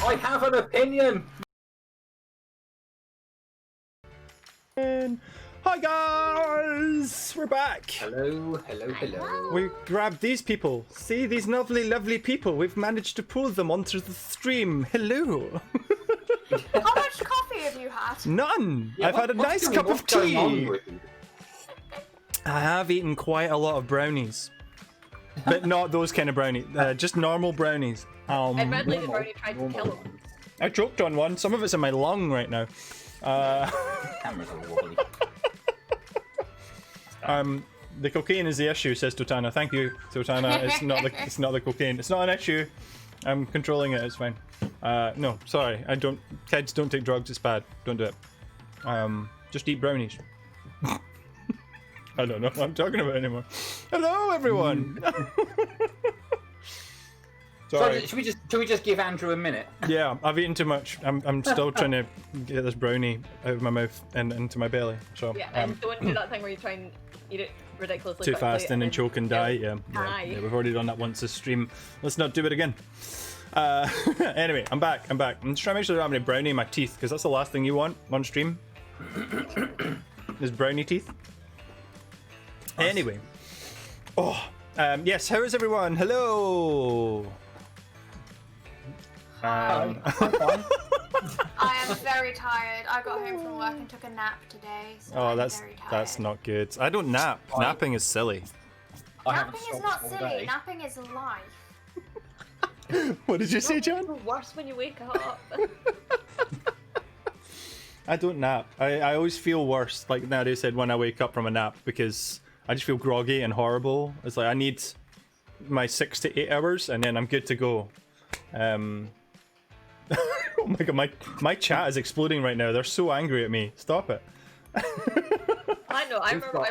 I have an opinion. Hi guys, we're back. Hello. We grabbed these people. See these lovely people. We've managed to pull them onto the stream. Hello. How much coffee have you had? None. Yeah, I've had a nice cup of tea. I have eaten quite a lot of brownies, but not those kind of brownies. Just normal brownies. Admittedly, the brownie tried to kill him. I choked on one. Some of it's in my lung right now. Cameras are wobbly. The cocaine is the issue, says Totana. Thank you, Totana. It's not the cocaine. It's not an issue. I'm controlling it. It's fine. No, sorry. I don't. Kids, don't take drugs. It's bad. Don't do it. Just eat brownies. I don't know what I'm talking about anymore. Hello, everyone. Sorry. So, should we just give Andrew a minute? Yeah, I've eaten too much. I'm still trying to get this brownie out of my mouth and into my belly. So Yeah, and don't do that thing where you try and eat it ridiculously too quickly fast and then choke and die. Yeah, we've already done that once this stream. Let's not do it again. Anyway, I'm back. I'm just trying to make sure I don't have any brownie in my teeth, because that's the last thing you want on stream. Is brownie teeth. Nice. Anyway. Yes, how is everyone? Hello. I'm fine. I am very tired. I got home from work and took a nap today. So I'm very tired. That's not good. I don't nap. Napping is silly. Napping is not silly. Napping is life. What did you say, John? It's worse when you wake up. I don't nap. I always feel worse, like Nadia said, when I wake up from a nap, because I just feel groggy and horrible. It's like I need my 6 to 8 hours and then I'm good to go. Oh my god, my chat is exploding right now. They're so angry at me. Stop it. I know. I remember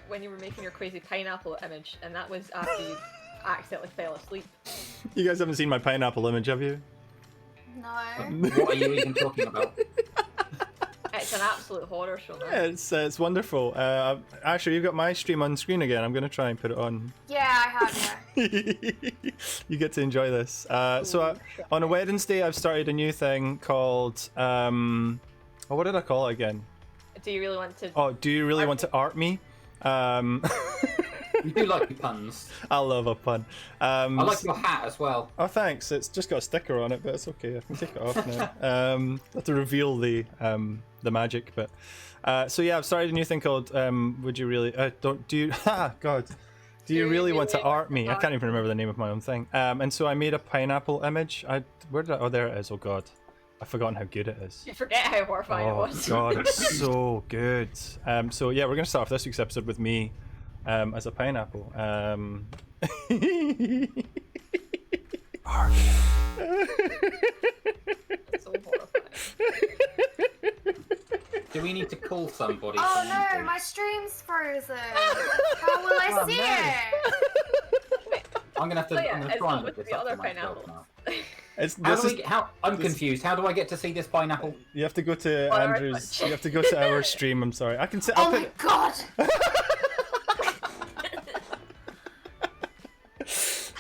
when you were making your crazy pineapple image, and that was after you accidentally fell asleep. You guys haven't seen my pineapple image, have you? No. What are you even talking about? It's an absolute horror show. Yeah, it's wonderful. Actually, you've got my stream on screen again. I'm going to try and put it on. Yeah, I have, You get to enjoy this. So on a Wednesday, I've started a new thing called... what did I call it again? Do you really want to... Oh, do you really want to art me? You do like your puns. I love a pun. I like your hat as well. Oh, thanks. It's just got a sticker on it, but it's okay. I can take it off now. I have to reveal the magic, but so yeah, I've started a new thing called would you really do you really want to art me? I can't even remember the name of my own thing. And so I made a pineapple image. Oh, there it is. Oh god, I've forgotten how good it is. You forget how horrifying it was. Oh god, it's so good. So yeah, we're gonna start off this week's episode with me as a pineapple. So horrifying. Do we need to call somebody? Oh no, my stream's frozen. How will I see it? I'm gonna have to. I'm gonna try and with look this the up other for myself pineapple. now. I'm confused. How do I get to see this pineapple? You have to go to Andrew's. You have to go to our stream. I'm sorry. I can sit. Oh my god!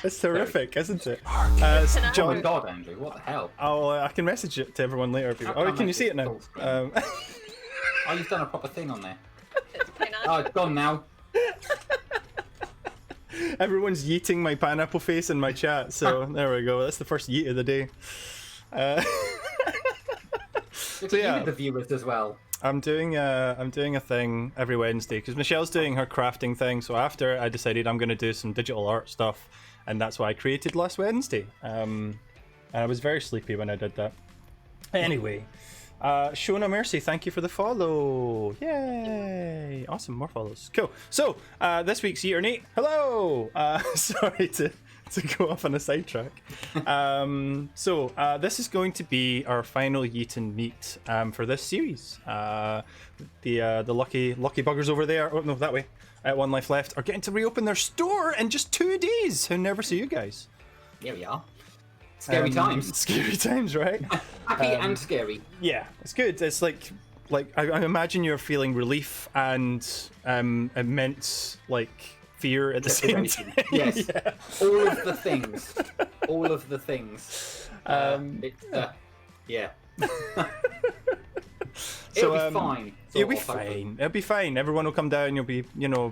It's terrific, isn't it? Oh John, my god, Andrew! What the hell? I can message it to everyone later. Can you see it now? Oh, you've done a proper thing on there. It's pineapple. Oh, it's gone now. Everyone's yeeting my pineapple face in my chat, so there we go. That's the first yeet of the day. So yeah, the viewers as well. I'm doing a thing every Wednesday because Michelle's doing her crafting thing. So after I decided I'm going to do some digital art stuff, and that's what I created last Wednesday. And I was very sleepy when I did that. Anyway. Show No Mercy, thank you for the follow. Yay! Awesome, more follows. Cool. So, this week's Yeet or Neat. Hello! Sorry to go off on a sidetrack. So, this is going to be our final Yeet and Neat for this series. The lucky buggers over there, oh no, that way, at One Life Left, are getting to reopen their store in just 2 days. How never see you guys. Here we are. Scary times. Scary times, right? Happy and scary. Yeah, it's good. It's like I imagine you're feeling relief and immense fear at the same time. Yes. Yeah. All of the things. Yeah. So, It'll be fine. It'll be fine. It'll be fine. Everyone will come down. You'll be,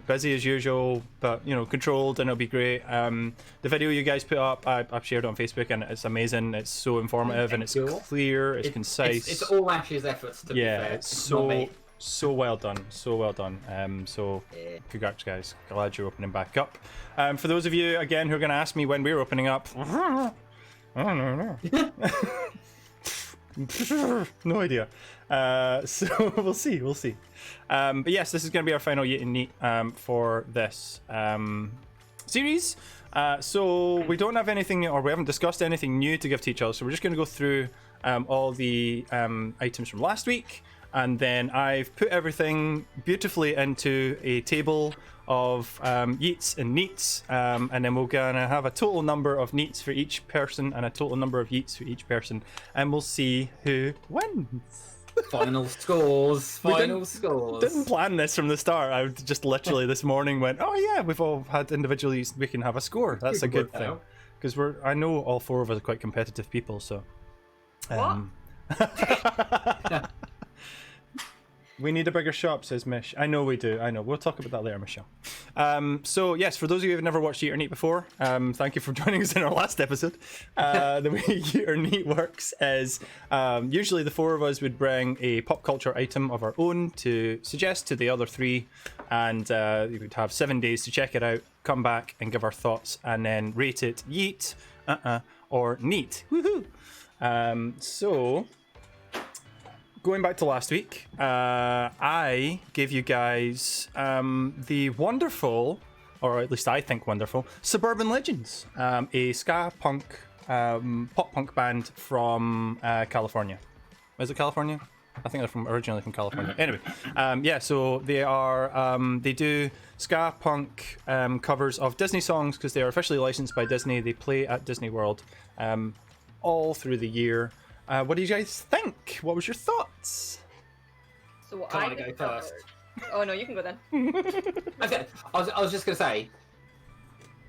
busy as usual, but controlled, and it'll be great. The video you guys put up, I've shared it on Facebook, and it's amazing. It's so informative, and it's clear. It's concise. It's all Ash's efforts. To be fair. It's so well done. So well done. Congrats, guys. Glad you're opening back up. For those of you again who are going to ask me when we're opening up, I don't know. No idea. So we'll see. But yes, this is going to be our final Yeet and Neat for this series. So we don't have anything, or we haven't discussed anything new to give to each other. So we're just going to go through all the items from last week, and then I've put everything beautifully into a table of Yeets and Neats, and then we're gonna have a total number of Neats for each person and a total number of Yeets for each person, and we'll see who wins. Final scores. Didn't plan this from the start. I just literally this morning went, oh yeah, we've all had individually, we can have a score. That's a good thing, because I know all four of us are quite competitive people, so. What? We need a bigger shop, says Mish. I know we do. I know. We'll talk about that later, Michelle. So, yes, for those of you who've never watched Yeet or Neat before, thank you for joining us in our last episode. The way Yeet or Neat works is usually the four of us would bring a pop culture item of our own to suggest to the other three, and we would have 7 days to check it out, come back and give our thoughts, and then rate it Yeet, or Neat. Woohoo! So... going back to last week, I gave you guys the wonderful, or at least I think wonderful, Suburban Legends, a ska punk, pop punk band from California. Is it California? I think they're originally from California. Anyway, so they are, they do ska punk covers of Disney songs because they are officially licensed by Disney. They play at Disney World all through the year. What do you guys think? What was your thoughts? So Can I go first? Oh no, you can go then. Okay, I was just gonna say,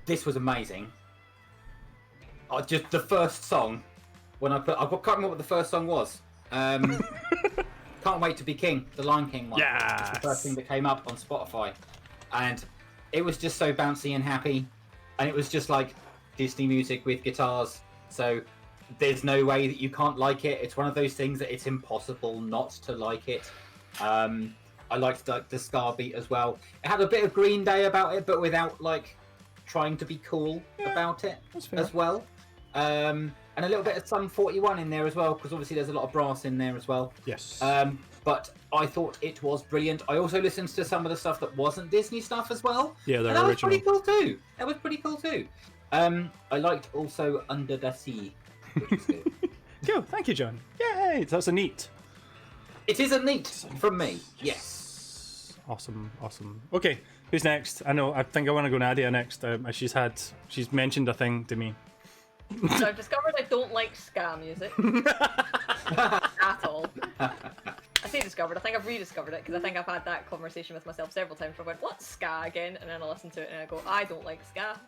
this was amazing. Just the first song, when I can't remember what the first song was. Can't Wait to Be King, the Lion King one. Yes. The first thing that came up on Spotify, and it was just so bouncy and happy, and it was just like Disney music with guitars. So. There's no way that you can't like it. It's one of those things that it's impossible not to like it. I liked the ska beat as well. It had a bit of Green Day about it, but without like trying to be cool about it as well. And a little bit of Sum 41 in there as well, because obviously there's a lot of brass in there as well. Yes. But I thought it was brilliant. I also listened to some of the stuff that wasn't Disney stuff as well. Yeah, that was pretty cool too. I liked also Under the Sea. Which is good. Cool, thank you, John. Yay, that's a neat. It is a neat from me. Yes. Awesome. Okay, who's next? I think I want to go Nadia next. She's mentioned a thing to me. So I've discovered I don't like ska music at all. I say discovered. I think I've rediscovered it because I think I've had that conversation with myself several times. Where I went, "What's ska again?" And then I listen to it and I go, "I don't like ska."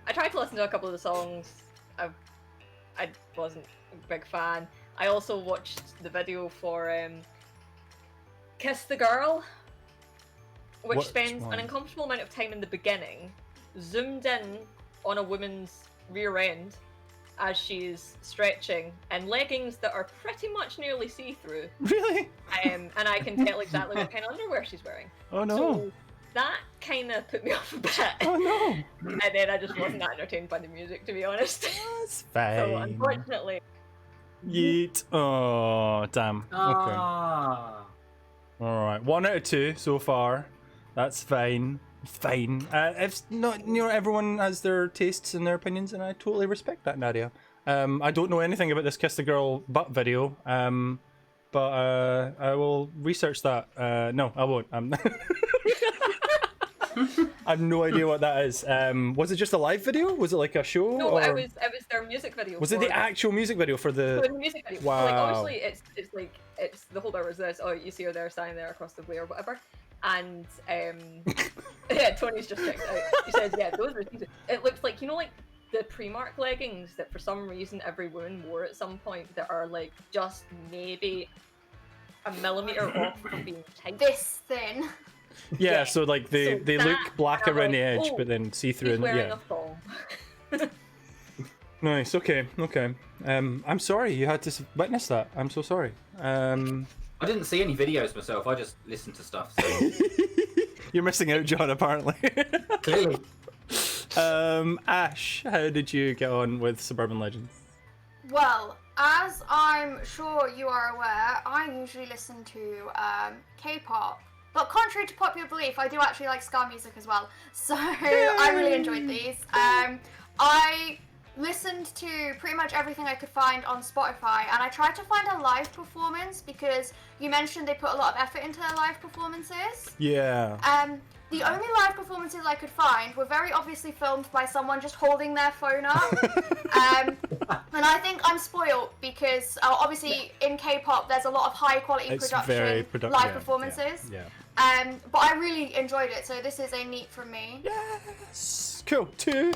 I tried to listen to a couple of the songs. I wasn't a big fan. I also watched the video for Kiss the Girl, which spends an uncomfortable amount of time in the beginning, zoomed in on a woman's rear end as she's stretching in leggings that are pretty much nearly see-through. Really? And I can tell exactly what kind of underwear she's wearing. Oh no. So, that kind of put me off a bit. Oh no! And then I just wasn't that entertained by the music, to be honest. That's fine. So unfortunately. Yeet. Oh, damn. Okay. Alright, 1 out of 2 so far. That's fine. Fine. If not, everyone has their tastes and their opinions, and I totally respect that, Nadia. I don't know anything about this Kiss the Girl butt video, but I will research that. No, I won't. I have no idea what that is. Was it just a live video? Was it like a show? No, or... it was their music video. Was it the actual music video for the? For the music video. Wow. So, like, obviously, it's the whole bit was this. Oh, you see her there standing there across the way or whatever, and yeah, Tony's just checked out. He says, yeah, those are. It looks like the Primark leggings that for some reason every woman wore at some point that are like just maybe a millimeter off from being tight. This thin. Yeah, so like they So look that, black and I'm around the like, edge, oh, but then see through. He's And wearing yeah, a thong. nice. Okay. I'm sorry you had to witness that. I'm so sorry. I didn't see any videos myself. I just listened to stuff. So. You're missing out, John. Apparently. Clearly. Ash, how did you get on with Suburban Legends? Well, as I'm sure you are aware, I usually listen to K-pop. But contrary to popular belief, I do actually like ska music as well. So I really enjoyed these. I listened to pretty much everything I could find on Spotify, and I tried to find a live performance because you mentioned they put a lot of effort into their live performances. Yeah. The only live performances I could find were very obviously filmed by someone just holding their phone up. And I think I'm spoiled because obviously in K-pop there's a lot of high quality It's production very live performances. Yeah. But I really enjoyed it, so this is a neat from me. Yes. Cool. Two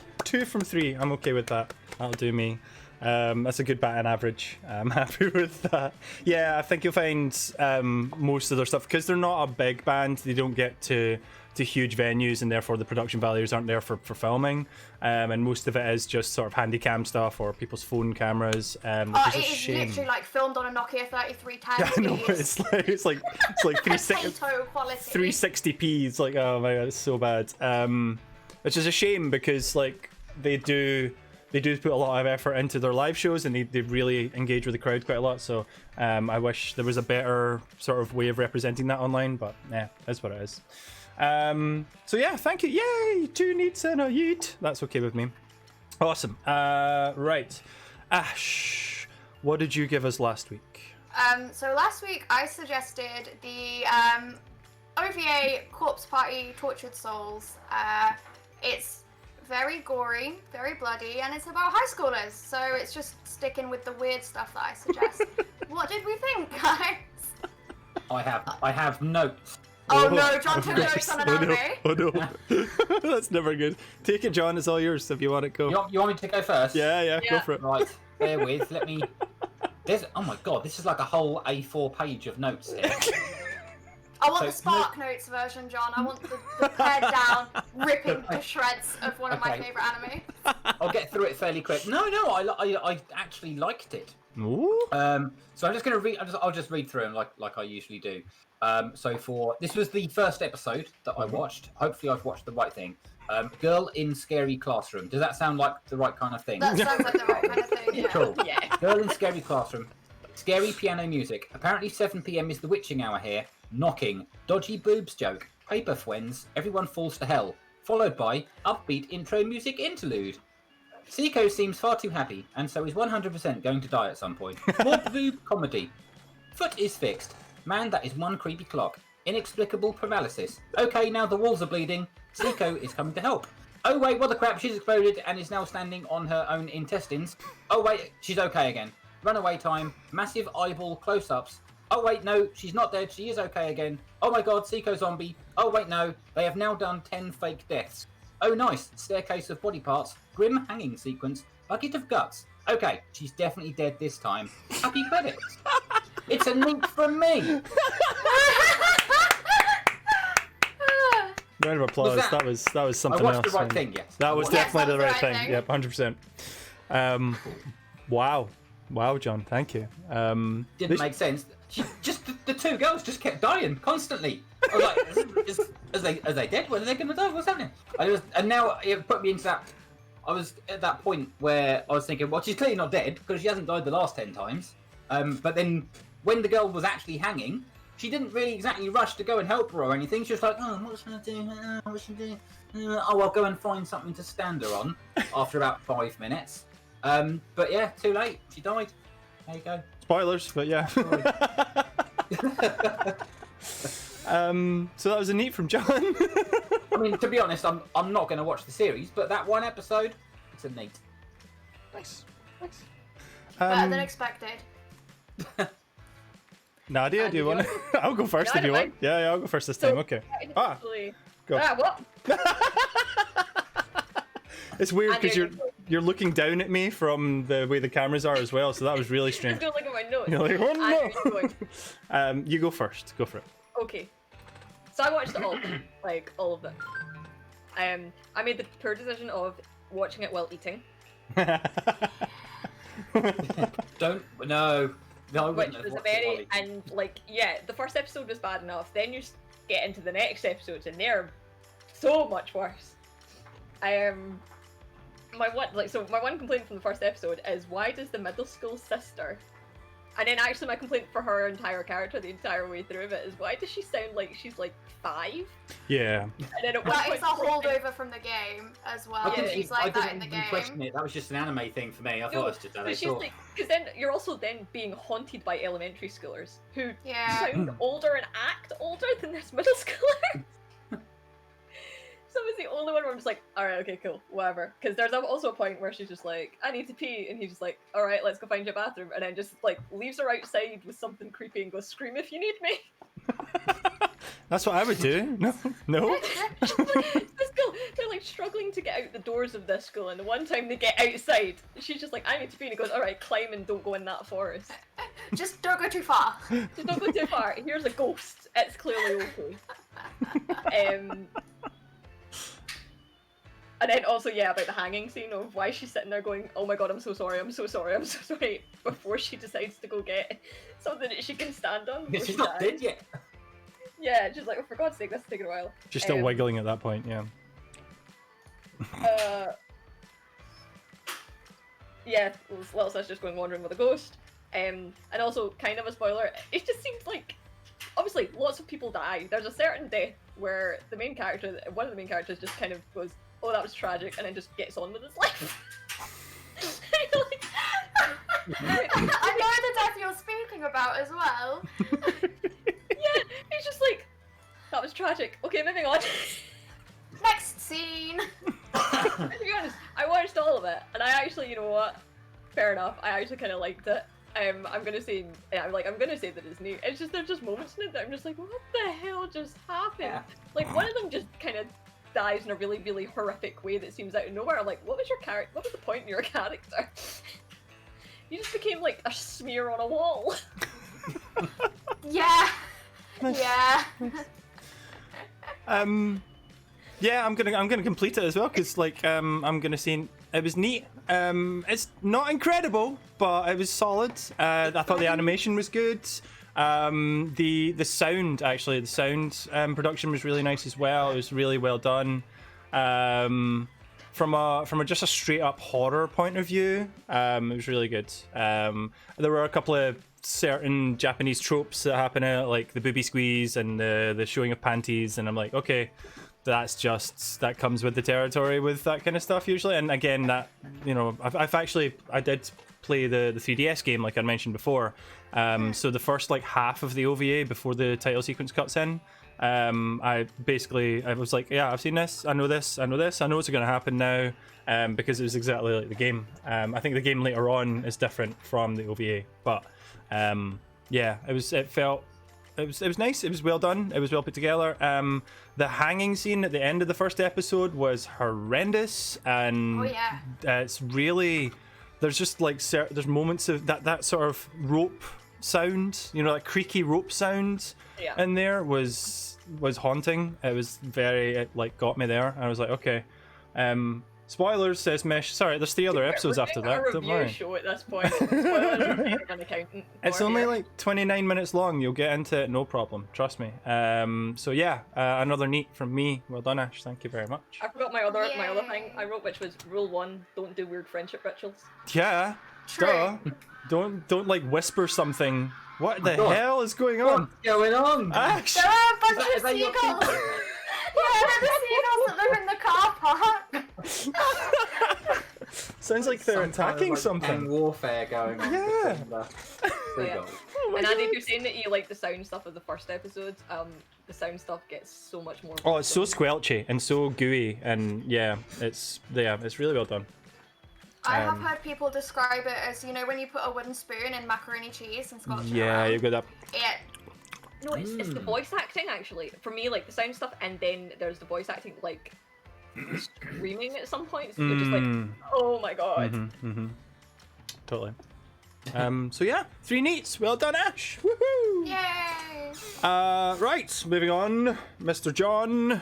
from 3. I'm okay with that. That'll do me. That's a good batting average. I'm happy with that. Yeah, I think you'll find most of their stuff, because they're not a big band, they don't get to huge venues, and therefore the production values aren't there for filming. And most of it is just sort of handy cam stuff or people's phone cameras. Which is a It is shame. literally like filmed on a Nokia 3310. Yeah, I know. It's like 360. Potato quality. 360p. It's like, oh my god, it's so bad. Which is a shame, because like they do put a lot of effort into their live shows, and they really engage with the crowd quite a lot. So I wish there was a better sort of way of representing that online, but yeah, that's what it is. So yeah, thank you. Yay, 2 Neats and a Yeet. That's okay with me. Awesome. Right, Ash, what did you give us last week? So last week I suggested the OVA Corpse Party Tortured Souls. It's very gory, very bloody, and it's about high schoolers, so it's just sticking with the weird stuff that I suggest. What did we think, guys? I have notes. Oh no, John took notes on an anime. Oh no. That's never good. Take it, John, it's all yours if you want it. Go. You want me to go first? Yeah, go for it. Right, bear with. Let me. Oh my god, this is like a whole A4 page of notes here. I want the Spark Notes version, John. I want the pared down, ripping to shreds of one of my favourite anime. I'll get through it fairly quick. No, I actually liked it. Ooh. So I'm just going to read. I'll just read through them like I usually do. So this was the first episode that I watched. Hopefully, I've watched the right thing. Girl in Scary Classroom. Does that sound like the right kind of thing? That sounds like the right kind of thing. Yeah. Cool. Yeah. Girl in Scary Classroom. Scary piano music. Apparently 7 p.m. is the witching hour here. Knocking. Dodgy boobs joke. Paper fwens. Everyone falls to hell. Followed by upbeat intro music interlude. Seiko seems far too happy, and so is 100% going to die at some point. More boob comedy. Foot is fixed. Man, that is one creepy clock. Inexplicable paralysis. Okay, now the walls are bleeding. Seiko is coming to help. Oh wait, what the crap, she's exploded and is now standing on her own intestines. Oh wait, she's okay again. Runaway time. Massive eyeball close-ups. Oh wait, no, she's not dead, she is okay again. Oh my god, Seiko zombie. Oh wait, no, they have now done 10 fake deaths. Oh nice, staircase of body parts. Grim hanging sequence. Bucket of guts. Okay, she's definitely dead this time. Happy credits. It's a link from me. Round of applause. That was something I else. watched the right thing, yes. That was Yes, definitely the that right was thing. the right Yep, 100%. Wow, John. Thank you. Didn't make sense. The 2 girls just kept dying constantly. I was like, are they dead? When are they going to die? What's happening? And now it put me into that. I was at that point where I was thinking, well, she's clearly not dead because she hasn't died the last 10 times. But then when the girl was actually hanging, she didn't really exactly rush to go and help her or anything. She was like, oh, what should I do? What should I do? I'll go and find something to stand her on after about 5 minutes. But yeah, too late. She died. There you go. Spoilers, but yeah. So that was a neat from John. I mean, to be honest, I'm not going to watch the series, but that one episode, it's a neat. Nice. Better than expected. Nadia, do you want to? I'll go first if you want. Yeah, I'll go first this time. Okay. Actually, Go. what? It's weird because you're looking down at me from the way the cameras are as well, so that was really I strange. was going to look at my notes. You're like, oh And no. You go first. Go for it. Okay. So I watched it all, like all of them. I made the poor decision of watching it while eating, Don't no. No, I which wouldn't have was a watched it while very eating. and like yeah, the first episode was bad enough. Then you get into the next episodes and they're so much worse. My one complaint from the first episode is why does the middle school sister, and then actually my complaint for her entire character the entire way through of it is why does she sound like she's like 5? Yeah. And then at one That point is a holdover from the game as well. Yeah, She's I like that in didn't the even question game. it. That was just an anime thing for me. I thought No, it was just how they but she's thought. like, because then you're also then being haunted by elementary schoolers who Yeah. sound older and act older than this middle schooler. So I was the only one where I'm just like, alright, okay, cool, whatever. Because there's also a point where she's just like, I need to pee, and he's just like, alright, let's go find your bathroom, and then just like leaves her outside with something creepy and goes, scream if you need me. That's what I would do. No, no. This school, they're like struggling to get out the doors of this school, and the one time they get outside, she's just like, I need to pee, and he goes, alright, climb and don't go in that forest. Just don't go too far. Just don't go too far. Here's a ghost. It's clearly okay. And then also, yeah, about the hanging scene of why she's sitting there going, oh my god, I'm so sorry, I'm so sorry, I'm so sorry, before she decides to go get something that she can stand on. before She's she not dies. dead yet. Yeah, she's like, oh, for God's sake, this is taking a while. She's still wiggling at that point, yeah. Yeah, little sister's going wandering with a ghost. And also, kind of a spoiler, it just seems like, obviously, lots of people die. There's a certain death where the main character, one of the main characters just kind of goes, oh, that was tragic, and then just gets on with his life. I know the death you're speaking about as well. Yeah, he's just like, that was tragic. Okay, moving on. Next scene. To be honest, I watched all of it, and I actually, you know what? Fair enough. I actually kind of liked it. I'm gonna say that it's neat. It's just there's just moments in it that I'm just like, what the hell just happened? Yeah. Like one of them just kind of dies in a really, really horrific way that seems out of nowhere. I'm like, what was your character? What was the point in your character? You just became like a smear on a wall. Yeah. Yeah. Yeah, I'm gonna complete it as well because like I'm gonna say it was neat. It's not incredible, but it was solid. I thought the animation was good. The sound production was really nice as well. It was really well done. From a just a straight up horror point of view, it was really good. There were a couple of certain Japanese tropes that happen in it, like the booby squeeze and the showing of panties, and I'm like, okay, that comes with the territory with that kind of stuff usually. And again, that, you know, I did play the 3DS game like I mentioned before. So the first like half of the OVA before the title sequence cuts in, I was like, yeah, I've seen this, I know this, I know what's going to happen now, because it was exactly like the game. I think the game later on is different from the OVA, but yeah, it was nice. It was well done. It was well put together. The hanging scene at the end of the first episode was horrendous, and Oh yeah. it's really, there's just like there's moments of that sort of rope sound, you know, that creaky rope sound in there was haunting. It was it like got me there. I was like, okay. Spoilers, says Mish. Sorry, there's 3 other episodes after that. Our Don't review worry. show at this point. Spoilers are gonna count. It's only like 29 minutes long. You'll get into it, no problem. Trust me. So yeah, another neat from me. Well done, Ash. Thank you very much. I forgot my other Yay. thing I wrote, which was rule 1: don't do weird friendship rituals. Yeah. True. Duh. Don't like whisper something. What the Go on. hell is going on? What's going on? Ash. There are a bunch Is of that your seagulls. people? Yeah, they're the seagulls that live in the car park. Sounds like they're Some kind of, attacking like, something. gang warfare going on. Yeah. between the Yeah. seagulls. Oh my And Andy, God. if you're saying that you like the sound stuff of the first episode, the sound stuff gets so much more. Oh, it's so squelchy and so gooey, and yeah, it's really well done. I have heard people describe it as, you know, when you put a wooden spoon in macaroni cheese and scotch it Yeah, around. you've got that. Yeah. No, it's the voice acting actually. For me, like the sound stuff, and then there's the voice acting. Like screaming at some point. So you're just like, oh my god. Totally. So yeah, 3 neats. Well done, Ash. Woohoo! Yay! Right, moving on, Mr. John.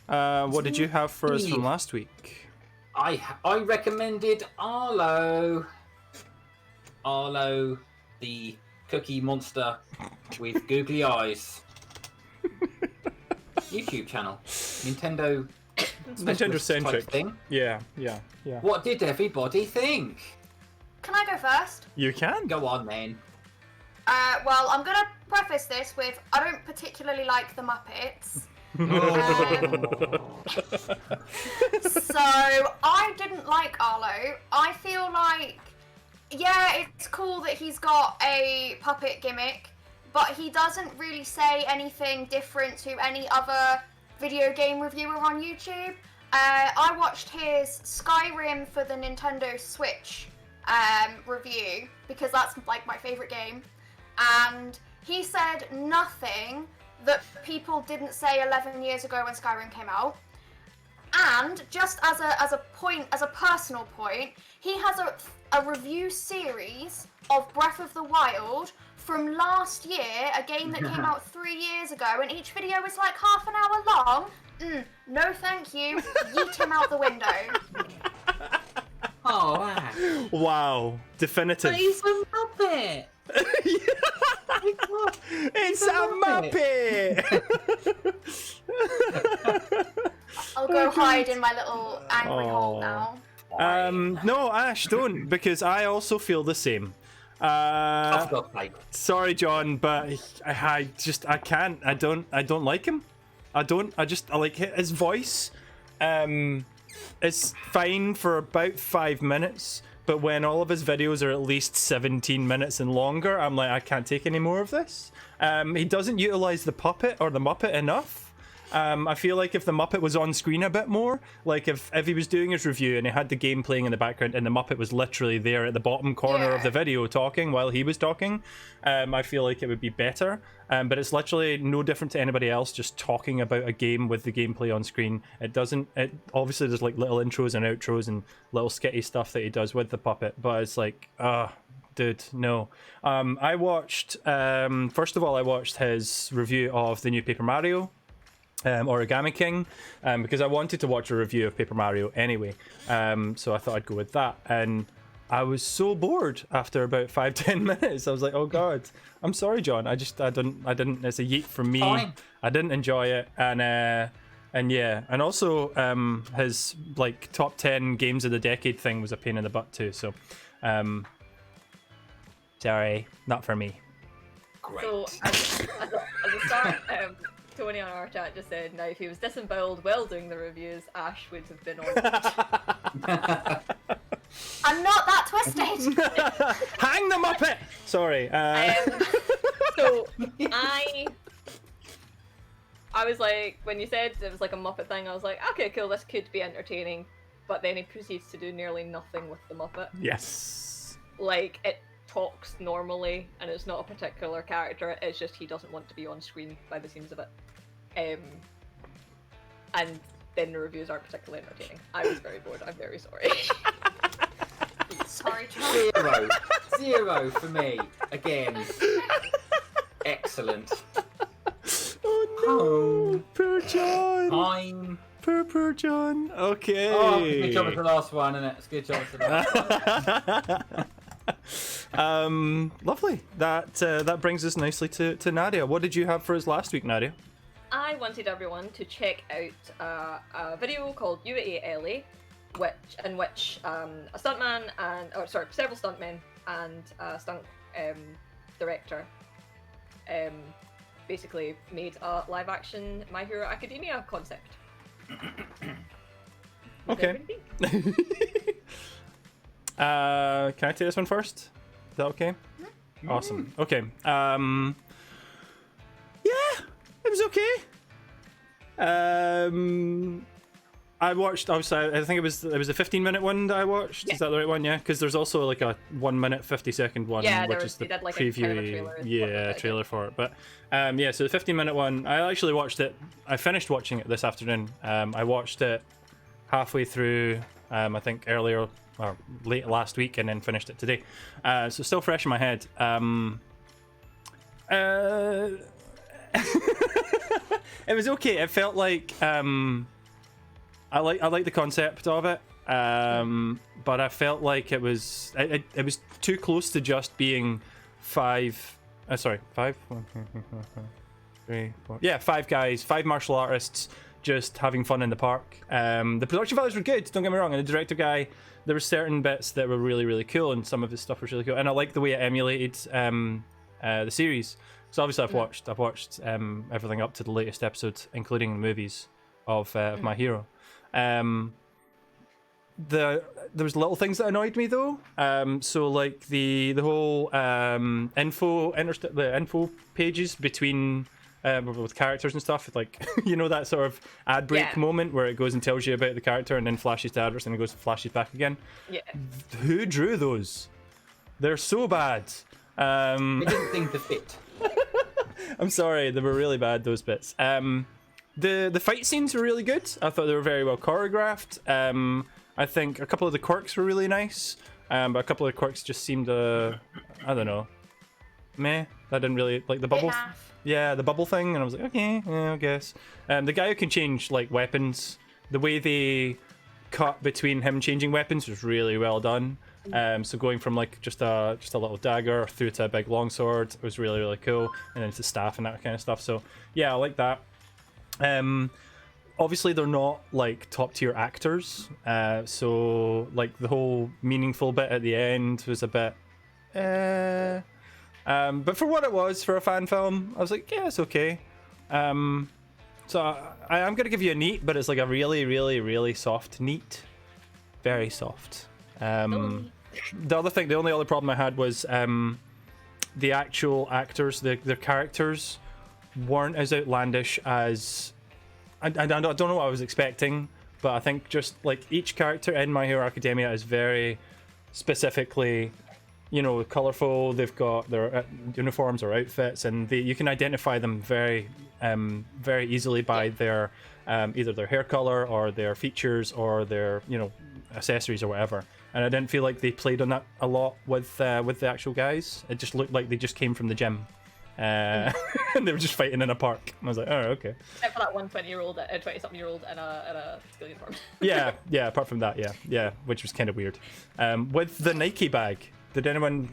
What did you have for us from last week? I recommended Arlo. Arlo, the cookie monster with googly eyes. YouTube channel. Nintendo Nintendo-centric type thing. Yeah. What did everybody think? Can I go first? You can. Go on then. Well, I'm gonna preface this with I don't particularly like the Muppets. So I didn't like Arlo. I feel like, yeah, it's cool that he's got a puppet gimmick, but he doesn't really say anything different to any other video game reviewer on YouTube. I watched his Skyrim for the Nintendo Switch review because that's like my favorite game, and he said nothing that people didn't say 11 years ago when Skyrim came out. And just as a personal point, he has a review series of Breath of the Wild from last year, a game that came out 3 years ago, and each video was like half an hour long. No thank you. Yeet him out the window. Oh, wow. Wow, definitive. But he's a Muppet. It's a Muppet. I'll go hide in my little angry hole now. No, Ash, don't, because I also feel the same. Oh, God's sake. Sorry, John, but I can't. I don't like him. I like his voice. It's fine for about 5 minutes, but when all of his videos are at least 17 minutes and longer, I'm like, I can't take any more of this. He doesn't utilize the puppet or the Muppet enough. I feel like if the Muppet was on screen a bit more, like if he was doing his review and he had the game playing in the background and the Muppet was literally there at the bottom corner of the video talking while he was talking, I feel like it would be better. But it's literally no different to anybody else just talking about a game with the gameplay on screen. It obviously there's like little intros and outros and little skitty stuff that he does with the puppet, but it's like, dude, no. I watched, first of all, I watched his review of the new Paper Mario. Origami King, because I wanted to watch a review of Paper Mario anyway, so I thought I'd go with that, and I was so bored after about 5-10 minutes. I was like, oh god, I'm sorry, John, I didn't, it's a yeet from me. Fine. I didn't enjoy it, and yeah, and also his like top 10 games of the decade thing was a pain in the butt too, so sorry, not for me. Great. So as a start, Tony on our chat just said, now if he was disemboweled while doing the reviews, Ash would have been on. I'm not that twisted. Hang the Muppet! Sorry. So I was like, when you said it was like a Muppet thing, I was like, okay, cool, this could be entertaining. But then he proceeds to do nearly nothing with the Muppet. Yes. Like, it talks normally, and it's not a particular character, it's just he doesn't want to be on screen by the seams of it. And then the reviews aren't particularly entertaining. I was very bored, I'm very sorry. Sorry, Charlie. 0 for me. Again. Excellent. Oh no, poor John. Fine. Poor John. Okay. Oh, good job with the last one, isn't it? It's a good job with the last one. Lovely. That brings us nicely to Nadia. What did you have for us last week, Nadia? I wanted everyone to check out a video called UALA, in which a stuntman several stuntmen and a stunt director basically made a live-action My Hero Academia concept. Okay. Can I take this one first? Is that okay? Mm-hmm. Awesome. Okay. Yeah, it was okay. I watched, obviously, I think it was a 15-minute one that I watched. Yeah. Is that the right one? Yeah, because there's also like a 1 minute 50-second one, which is the like preview, trailer for it. But yeah, so the 15-minute one, I actually watched it. I finished watching it this afternoon. I watched it halfway through, I think earlier or late last week, and then finished it today. So still fresh in my head. It was okay. It felt like I like the concept of it, but I felt like it was too close to just being five. Five. 1, 2, 3, 4. Yeah, 5 guys, 5 martial artists, just having fun in the park. The production values were good. Don't get me wrong. And the director guy, there were certain bits that were really, really cool, and some of his stuff was really cool. And I like the way it emulated the series. So obviously I've watched everything up to the latest episode, including the movies of My Hero. There was little things that annoyed me though. So like the whole info pages between with characters and stuff, like that sort of ad break moment where it goes and tells you about the character and then flashes to adverts and it goes and flashes back again. Yeah. Who drew those? They're so bad. They didn't seem to fit. I'm sorry, they were really bad, those bits. The fight scenes were really good. I thought they were very well choreographed. I think a couple of the quirks were really nice, but a couple of the quirks just seemed I don't know, meh. I didn't really like the bubble. Yeah, the bubble thing, and I was like, okay, yeah, I guess. The guy who can change like weapons, the way they cut between him changing weapons was really well done. So going from like just a little dagger through to a big longsword was really, really cool, and then to staff and that kind of stuff. So yeah, I like that. Obviously they're not like top tier actors, so like the whole meaningful bit at the end was a bit but for what it was, for a fan film, I was like, yeah, it's okay. So I'm gonna give you a neat, but it's like a really, really, really soft neat, very soft. The only other problem I had was the actual actors, their characters weren't as outlandish as I don't know what I was expecting, but I think just like each character in My Hero Academia is very specifically, colorful. They've got their uniforms or outfits, and you can identify them very, very easily by their either their hair color or their features or their accessories or whatever. And I didn't feel like they played on that a lot with the actual guys. It just looked like they just came from the gym. And they were just fighting in a park. And I was like, oh, okay. Except for that one 20-something-year-old in a school uniform. yeah, apart from that, yeah, which was kind of weird. With the Nike bag, did anyone?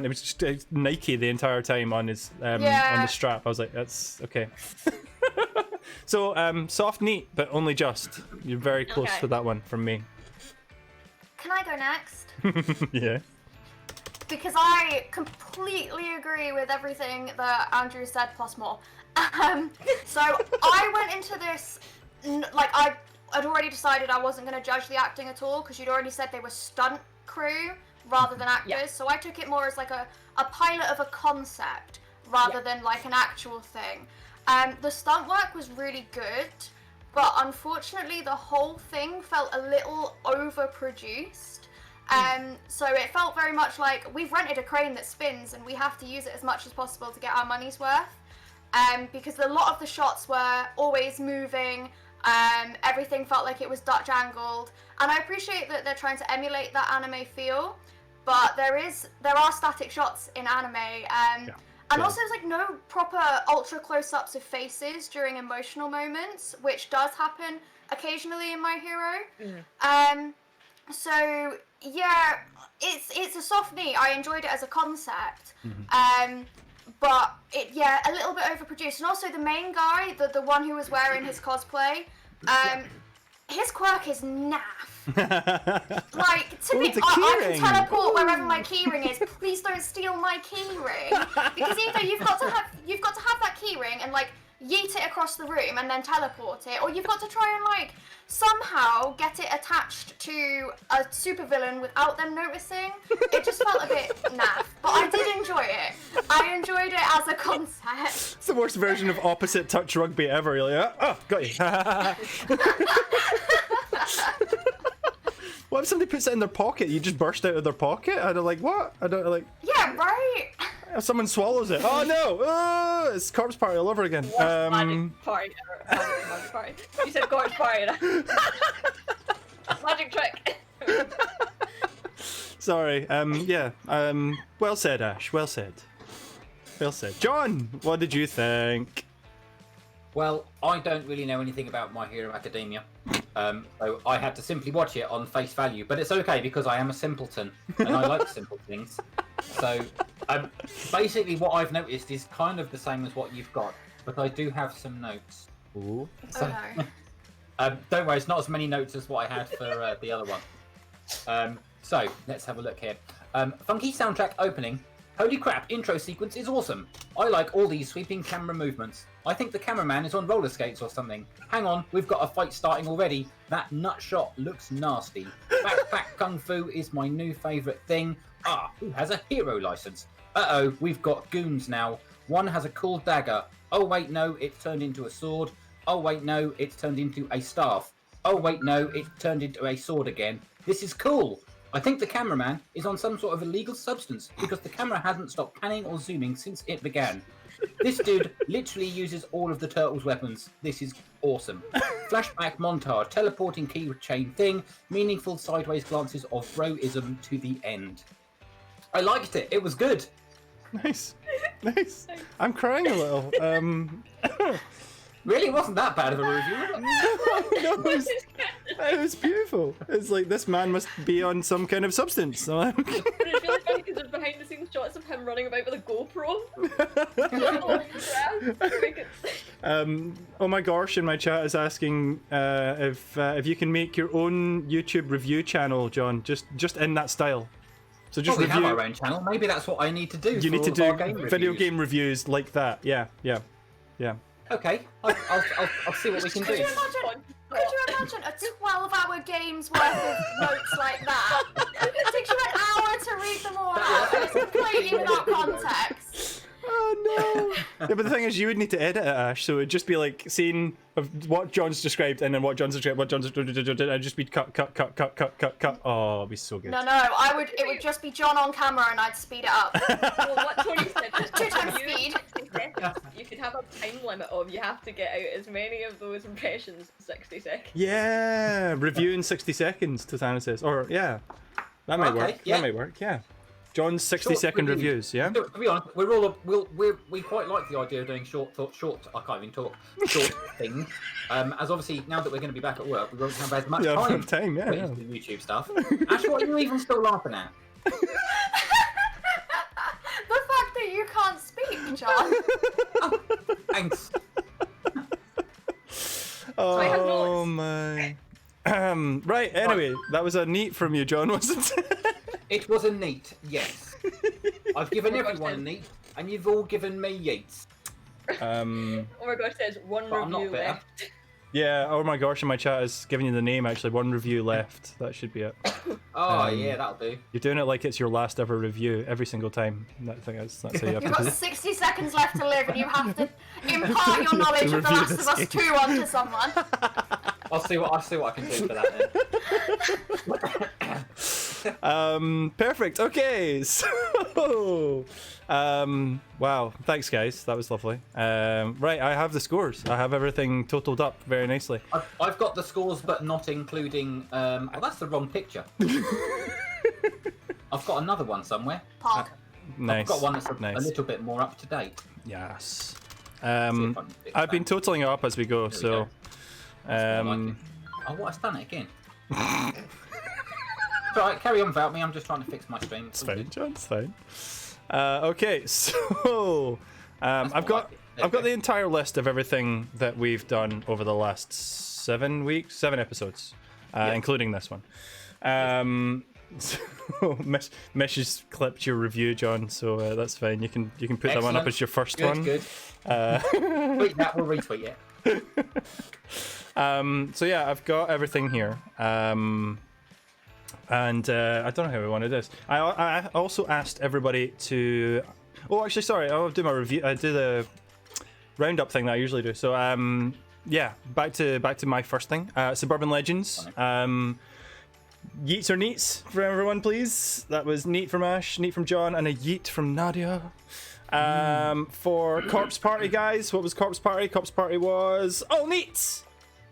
It was just Nike the entire time on his on the strap. I was like, that's okay. So soft, neat, but only just. You're very close to that one from me. Can I go next? Yeah. Because I completely agree with everything that Andrew said, plus more. So I went into this, like, I'd already decided I wasn't going to judge the acting at all, because you'd already said they were stunt crew rather than actors. Yeah. So I took it more as like a pilot of a concept rather than like an actual thing. The stunt work was really good, but unfortunately the whole thing felt a little overproduced. So it felt very much like we've rented a crane that spins and we have to use it as much as possible to get our money's worth. Because a lot of the shots were always moving, everything felt like it was Dutch angled, and I appreciate that they're trying to emulate that anime feel, but there are static shots in anime, and also there's like no proper ultra close-ups of faces during emotional moments, which does happen occasionally in My Hero. So yeah, it's a soft knee. I enjoyed it as a concept, but a little bit overproduced. And also the main guy, the one who was wearing his cosplay, his quirk is naff. Like, to me, I can teleport wherever my keyring is. Please don't steal my keyring, because either you've got to have that keyring and like yeet it across the room and then teleport it, or you've got to try and like somehow get it attached to a supervillain without them noticing. It just felt a bit naff, but I did enjoy it. I enjoyed it as a concept. It's the worst version of opposite touch rugby ever. You're like, oh, got you. What if somebody puts it in their pocket? You just burst out of their pocket? I don't like what? I don't like. Yeah, right. If someone swallows it, oh no! Oh, it's corpse party all over again. Magic party. You said corpse party. Magic trick. Sorry. Well said, Ash. Well said. Well said. John, what did you think? Well, I don't really know anything about My Hero Academia, so I had to simply watch it on face value. But it's okay because I am a simpleton and I like simple things. So basically, what I've noticed is kind of the same as what you've got, but I do have some notes. Ooh. So, don't worry, it's not as many notes as what I had for the other one. So let's have a look here. Funky soundtrack opening. Holy crap, intro sequence is awesome. I like all these sweeping camera movements. I think the cameraman is on roller skates or something. Hang on, we've got a fight starting already. That nut shot looks nasty. Backpack Kung Fu is my new favourite thing. Ah, who has a hero license? Uh-oh, we've got goons now. One has a cool dagger. Oh wait, no, it's turned into a sword. Oh wait, no, it's turned into a staff. Oh wait, no, it's turned into a sword again. This is cool. I think the cameraman is on some sort of illegal substance because the camera hasn't stopped panning or zooming since it began. This dude literally uses all of the turtle's weapons. This is awesome. Flashback montage, teleporting keychain thing, meaningful sideways glances of broism to the end. I liked it. It was good. Nice. I'm crying a little. Really, it wasn't that bad of a review, was it? No, it was beautiful. It's like this man must be on some kind of substance. But it's really funny because there's behind the scenes shots of him running about with a GoPro. Oh my gosh! In my chat is asking if you can make your own YouTube review channel, John. Just in that style. So just we review. have our own channel. Maybe that's what I need to do. You need to do video game reviews like that. Yeah. Okay, I'll see what we can do. Could you imagine a 12-hour game's worth of notes like that? It takes you an hour to read them all out, and it's completely without context. Oh no! Yeah, but the thing is, you would need to edit it, Ash. So it'd just be like scene of what John's described, and then what John's described, and it'd just be cut. Oh, it'd be so good. No, it would just be John on camera, and I'd speed it up. Well, what Tori said was 2 times speed. You could have a time limit of you have to get out as many of those impressions in 60 seconds. Yeah, review in 60 seconds, Tatana says. Or yeah, that might work. Yeah. That might work. Yeah. John's 60-second reviews. Yeah. To be honest, we quite like the idea of doing short. I can't even talk. Short things. As obviously now that we're going to be back at work, we won't have as much time. Yeah. To do YouTube stuff. Ash, what are you even still laughing at? The fact that you can't speak, John. Oh, thanks. Oh my. Right. Anyway, that was a neat from you, John, wasn't it? It was a neat, yes. I've given everyone a neat, and you've all given me yeets. Oh my gosh, there's one But I'm not review bitter. left. Yeah. Oh my gosh, in my chat is giving you the name. Actually, one review left. That should be it. Oh yeah, that'll do. You're doing it like it's your last ever review every single time. That's how you have You've to do got it. 60 seconds left to live, and you have to impart your knowledge of The Review Last of this Us game. 2 onto someone. I'll see what I can do for that then. Perfect. Okay. So, wow. Thanks, guys. That was lovely. Right. I have the scores. I have everything totaled up very nicely. I've got the scores, but not including. Oh, that's the wrong picture. I've got another one somewhere. Pog. Nice. I've got one that's a Nice. little bit more up to date. Yes. See if I can fix I've been that. totaling it up as we go. There we So, go. That's more like it. Oh, what? I've done it again. Right, carry on without me. I'm just trying to fix my stream. it's fine, John. It's fine. Okay. So, I've got the entire list of everything that we've done over the last 7 episodes, including this one. So Mish has clipped your review, John. So that's fine. You can put that one up Excellent. as your first Good, one. good. Tweet that. We'll retweet it. So yeah, I've got everything here. And I don't know how we want to do this. I also asked everybody to. Oh, actually, sorry. I'll do my review. I do the roundup thing that I usually do. So yeah, back to my first thing. Suburban Legends. Yeets or Neats for everyone, please. That was neat from Ash, neat from John, and a yeet from Nadia. For Corpse Party, guys, what was Corpse Party? Corpse Party was all neats.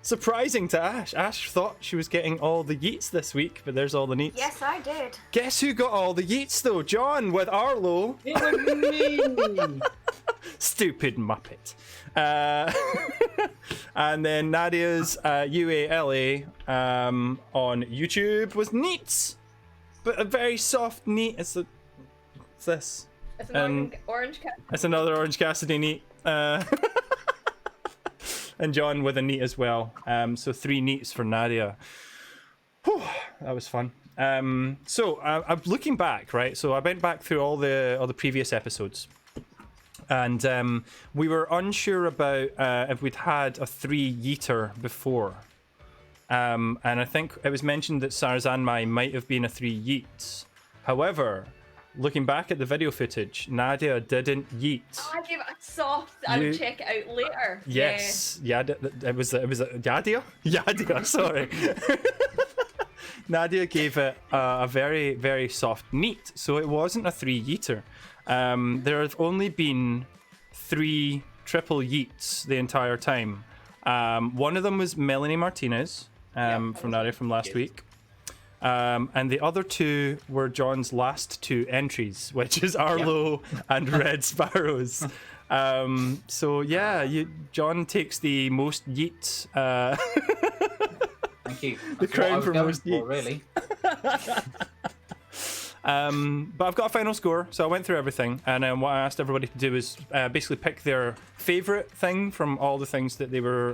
Surprising to Ash. Ash thought she was getting all the Yeets this week, but there's all the Neats. Yes, I did. Guess who got all the Yeets though? John with Arlo. It was me. Stupid Muppet. And then Nadia's UALA on YouTube was Neats, but a very soft Neat. It's this. It's an orange cat. It's another Orange Cassidy Neat. And John with a Neat as well. So 3 Neats for Nadia. Whew, that was fun. So I'm looking back, right? So I went back through all the previous episodes, and we were unsure about if we'd had a 3 Yeeter before. And I think it was mentioned that Sarazanmai might have been a 3 Yeets. However, looking back at the video footage, Nadia didn't yeet. I gave it a soft. I would check it out later. Yes, yeah, it was Yadia. Yadia, sorry. Nadia gave it a very, very soft Neat, so it wasn't a 3 Yeeter. There have only been 3 triple Yeets the entire time. One of them was Melanie Martinez from Nadia from last week. And the other 2 were John's last 2 entries, which is Arlo and Red Sparrows. So yeah, John takes the most Yeet. Thank you. The crown for most Yeets. Really. But I've got a final score, so I went through everything, and what I asked everybody to do is basically pick their favourite thing from all the things that they were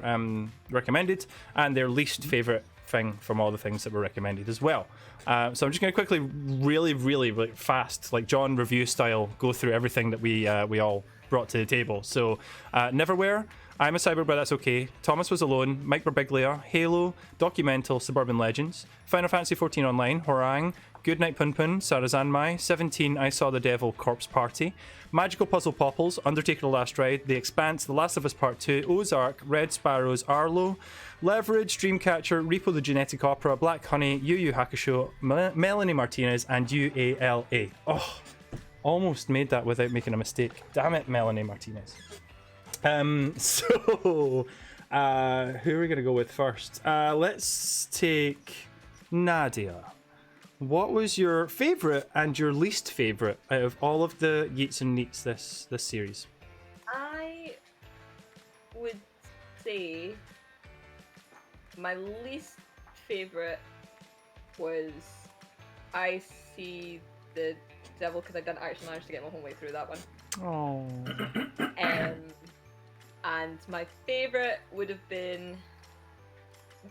recommended, and their least favourite thing from all the things that were recommended as well. So I'm just going to quickly, really, really, really fast, like John review style, go through everything that we all brought to the table. So Neverwhere, I'm a Cyber, but that's okay. Thomas Was Alone, Mike Birbiglia, Halo, Documental, Suburban Legends, Final Fantasy XIV Online, Horang, Goodnight Pun Pun, Sarazanmai, 17 I Saw the Devil, Corpse Party, Magical Puzzle Popples, Undertaker The Last Ride, The Expanse, The Last of Us Part 2, Ozark, Red Sparrows, Arlo, Leverage, Dreamcatcher, Repo the Genetic Opera, Black Honey, Yu Yu Hakusho, Melanie Martinez, and UALA. Oh, almost made that without making a mistake. Damn it, Melanie Martinez. So, who are we going to go with first? Let's take Nadia. What was your favourite and your least favourite out of all of the Yeets and Neats this series? I would say my least favourite was I See the Devil, because I didn't actually manage to get my whole way through that one. Oh. And my favourite would have been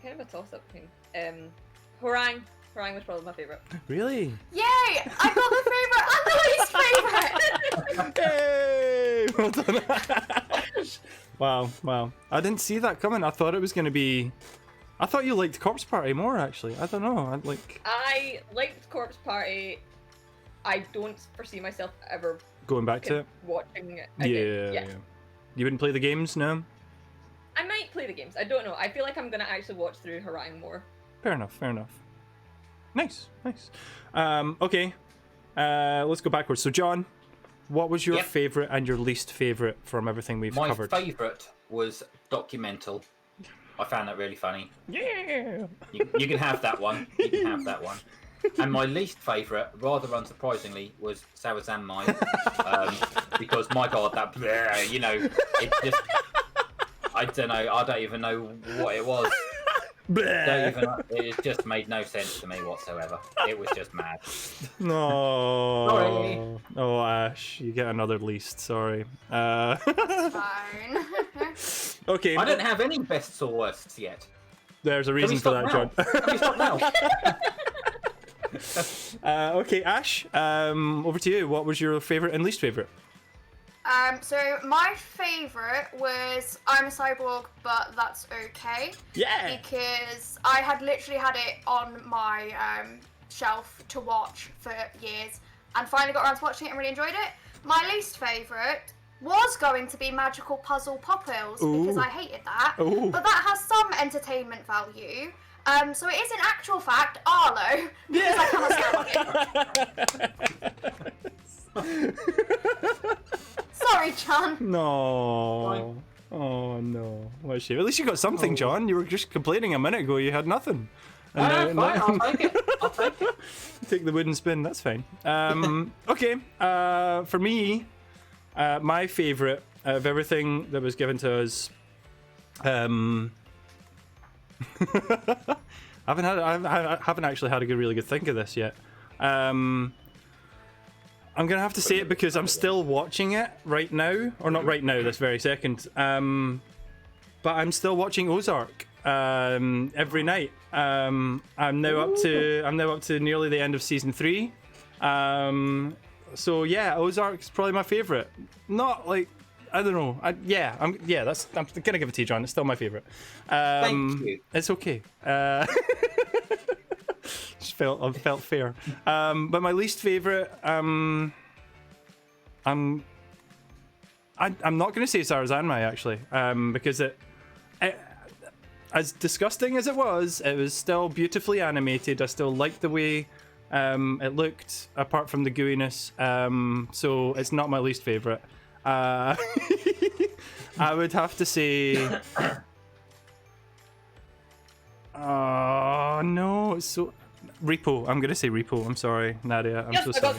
kind of a toss-up thing. Horang. Horang was probably my favourite. Really? Yay! I got the favourite and the least favourite! Hey! Well done. Wow. I didn't see that coming. I thought it was going to be... I thought you liked Corpse Party more, actually. I don't know. I liked Corpse Party. I don't foresee myself ever going back to it? Watching it again. Yeah. You wouldn't play the games, no? I might play the games. I don't know. I feel like I'm going to actually watch through Horang more. Fair enough. Nice. Okay. Let's go backwards. So, John, what was your favourite and your least favourite from everything we've covered? My favourite was Documental. I found that really funny. Yeah! You can have that one. And my least favourite, rather unsurprisingly, was Sarazanmai. Because, my God, that... it just... I don't know. I don't even know what it was. It just made no sense to me whatsoever. It was just mad. No. Sorry. Oh, Ash, you get another least. Sorry. That's fine. Okay. I don't have any bests or worsts yet. There's a reason for that, John. Can we stop now? Okay, Ash. Over to you. What was your favourite and least favourite? So my favourite was I'm a Cyborg, but that's okay. Yeah. Because I had literally had it on my shelf to watch for years, and finally got around to watching it and really enjoyed it. My least favourite was going to be Magical Puzzle Popples because I hated that. Ooh. But that has some entertainment value. So it is in actual fact Arlo because I cannot stand it. Sorry, John. No. Oh no. What a shame. At least you got something, John. You were just complaining a minute ago. You had nothing. Fine, I'll take it. I'll take it. Take the wooden spin. That's fine. Okay. For me, my favourite of everything that was given to us. I haven't actually had a really good think of this yet. I'm gonna have to say it because I'm still watching it right now, or not right now, this very second. But I'm still watching Ozark every night. I'm now up to nearly the end of season 3. So yeah, Ozark's probably my favourite. Not like, I don't know. I'm gonna give it to you, John. It's still my favourite. Thank you. It's okay. Just felt fair. But my least favourite, I'm not going to say Sarazanmai actually, because it, as disgusting as it was still beautifully animated. I still liked the way it looked, apart from the gooiness. So it's not my least favourite. I would have to say. Oh no, it's so. Repo. I'm gonna say Repo. I'm sorry, Nadia. I'm so sorry.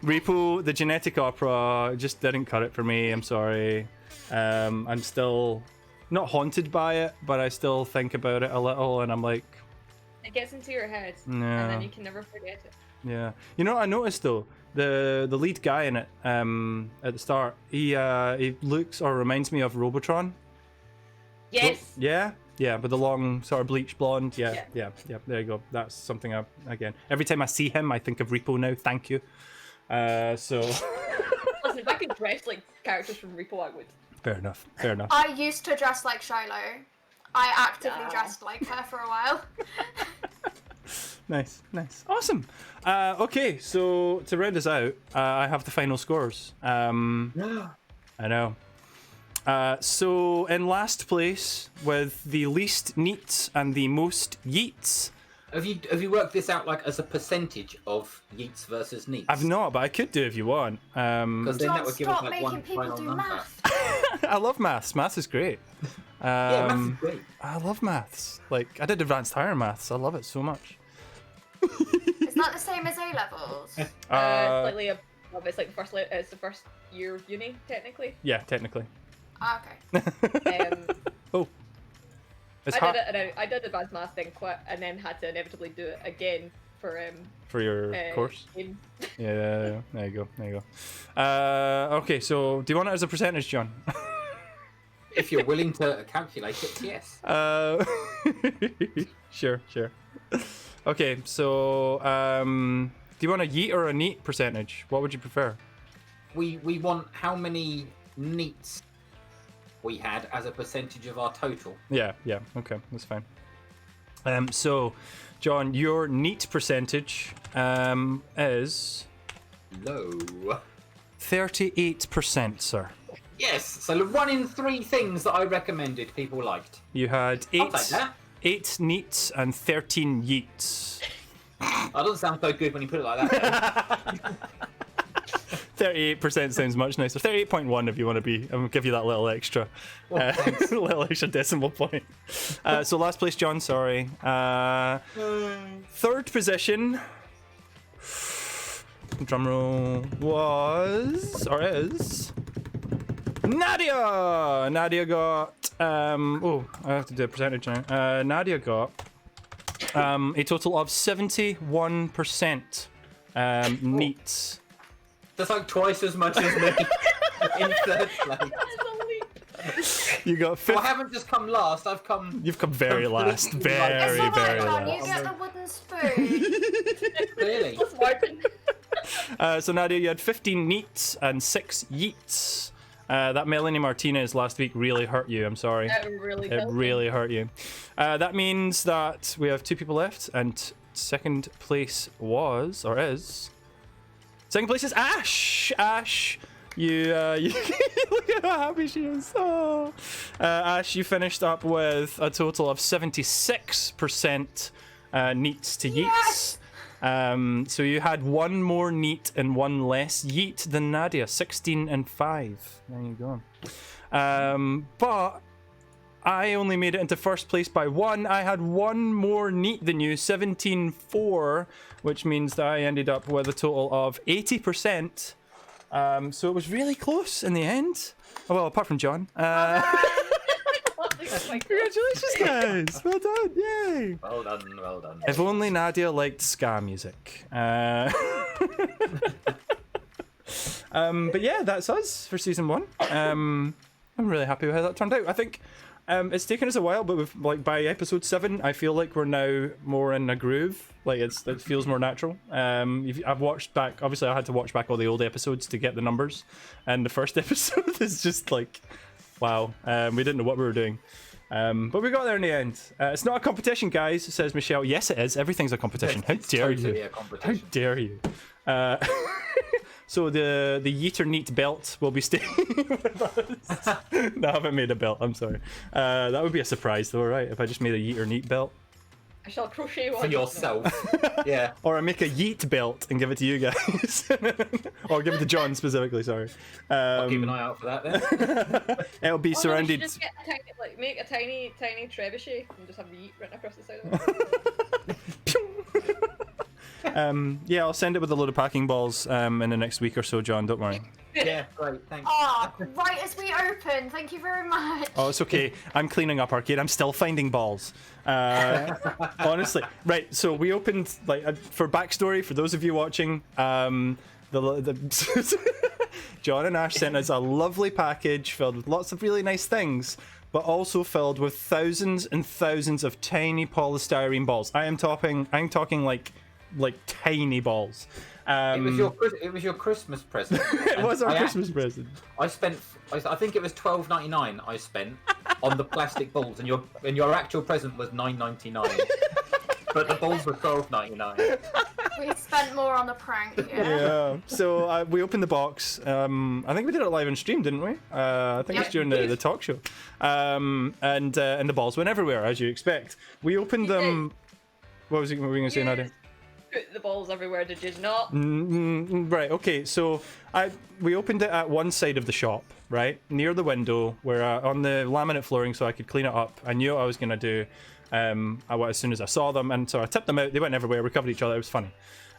Repo, the genetic opera, just didn't cut it for me. I'm sorry. I'm still not haunted by it, but I still think about it a little, and I'm like, It gets into your head, no. and then you can never forget it. Yeah. You know what I noticed though? The lead guy in it, at the start, he looks or reminds me of Robotron. Yes. Yeah, with the long sort of bleach blonde. Yeah. There you go. That's something again. Every time I see him, I think of Repo now. Thank you. So. Listen, if I could dress like characters from Repo, I would. Fair enough. I used to dress like Shiloh. I actively dressed like her for a while. Nice. Awesome. Okay, so to round us out, I have the final scores. I know. So in last place with the least neats and the most yeets. Have you worked this out like as a percentage of yeets versus neats? I've not, but I could do if you want. Because then that would give us Stop like making one people final do number. math. I love maths. Maths is great. Yeah, maths is great. I love maths. Like, I did advanced higher maths. I love it so much. Is that the same as A levels? Slightly above. It's like it's the first year of uni, technically. Yeah, technically. Okay. Oh. It's I hard did it. I did advanced maths, then quit, and then had to inevitably do it again for your course. game. Yeah, there you go. Okay, so do you want it as a percentage, John? If you're willing to calculate it, yes. Sure. Okay, so do you want a yeet or a neat percentage? What would you prefer? We want how many neats we had as a percentage of our total. Yeah, okay, that's fine. So, John, your neat percentage is Low. 38%, sir. Yes, so 1 in 3 things that I recommended people liked. You had I'll take that. 8 neats and 13 yeets. That doesn't sound so good when you put it like that. 38% sounds much nicer. 38.1 if you want to be. I'm gonna give you that little extra, little extra decimal point. So last place, John. Sorry. Third position. Drumroll was or is Nadia. Nadia got. I have to do a percentage now. Nadia got a total of 71% neats. That's like twice as much as me in third place. You got Well, I haven't just come last, I've come... You've come very last. It's Very, alright, very John. last. You get the wooden spoon. Really? So Nadia, you had 15 neats and 6 yeets. That Melanie Martinez last week really hurt you. I'm sorry. It really It really hurt you. That means that we have 2 people left, and second place was, or is... Second place is Ash! Ash, you look at how happy she is. Oh. Ash, you finished up with a total of 76% neats to yeets. Yes! So you had one more neat and one less yeet than Nadia, 16 and 5. There you go. But I only made it into first place by 1. I had one more neat than you, 17-4, which means that I ended up with a total of 80%. So it was really close in the end. Oh, well, apart from John. Congratulations, guys! Well done, yay! Well done, well done. If only Nadia liked ska music. But yeah, that's us for season 1. I'm really happy with how that turned out. I think it's taken us a while, but we've, like, by episode 7, I feel like we're now more in a groove. Like it feels more natural. I've watched back. Obviously, I had to watch back all the old episodes to get the numbers, and the first episode is just like, wow. We didn't know what we were doing. But we got there in the end. It's not a competition, guys, says Michelle. Yes, it is. Everything's a competition. How dare you? How dare you? So the Yeet or Neat belt will be staying with us. No, I haven't made a belt. I'm sorry. That would be a surprise, though, right? If I just made a Yeet or Neat belt. I shall crochet one. For yourself. Yeah. Or I make a Yeet belt and give it to you guys. Or give it to John specifically, sorry. I'll keep an eye out for that then. It'll be surrounded... No, just get a tiny, make a tiny trebuchet and just have the Yeet written across the side of it. Yeah, I'll send it with a load of packing balls in the next week or so, John, don't worry. Yeah, great, thanks. Oh, right as we open. Thank you very much. Oh, it's okay. I'm cleaning up, R-CADE. I'm still finding balls. Honestly. Right, so we opened, like, for backstory, for those of you watching, John and Ash sent us a lovely package filled with lots of really nice things, but also filled with thousands and thousands of tiny polystyrene balls. I'm talking like tiny balls. It was your Christmas present. It was our Christmas present. I think it was $12.99 I spent on the plastic balls, and your actual present was $9.99. But the balls were $12.99. We spent more on the prank, Yeah. So we opened the box. I think we did it live on stream, didn't we? I think it was during the talk show. And the balls went everywhere, as you expect. We opened them. What were we going to say, Nadia? Put the balls everywhere, did you not? Right, okay, so we opened it at one side of the shop, right, near the window, where on the laminate flooring, so I could clean it up. I knew what I was going to do as soon as I saw them, and so I tipped them out. They went everywhere, we covered each other, it was funny.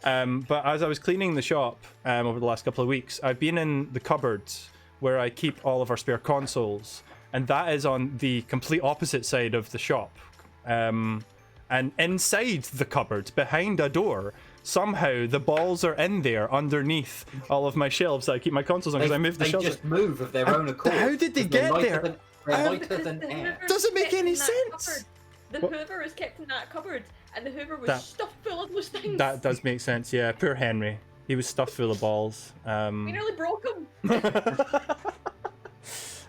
But as I was cleaning the shop over the last couple of weeks, I've been in the cupboards where I keep all of our spare consoles, and that is on the complete opposite side of the shop. And inside the cupboard, behind a door, somehow the balls are in there underneath all of my shelves that I keep my consoles on because I moved the shelves. They just move of their own accord. How did they get there? They're lighter than air. Doesn't make any sense. The Hoover is kept in that cupboard, and the Hoover was stuffed full of those things. That does make sense, yeah. Poor Henry. He was stuffed full of balls. We nearly broke him.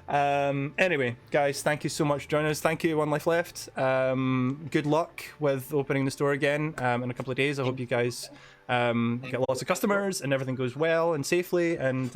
Anyway, guys, thank you so much for joining us. Thank you, One Life Left. Good luck with opening the store again in a couple of days. I hope you guys get lots of customers and everything goes well and safely. And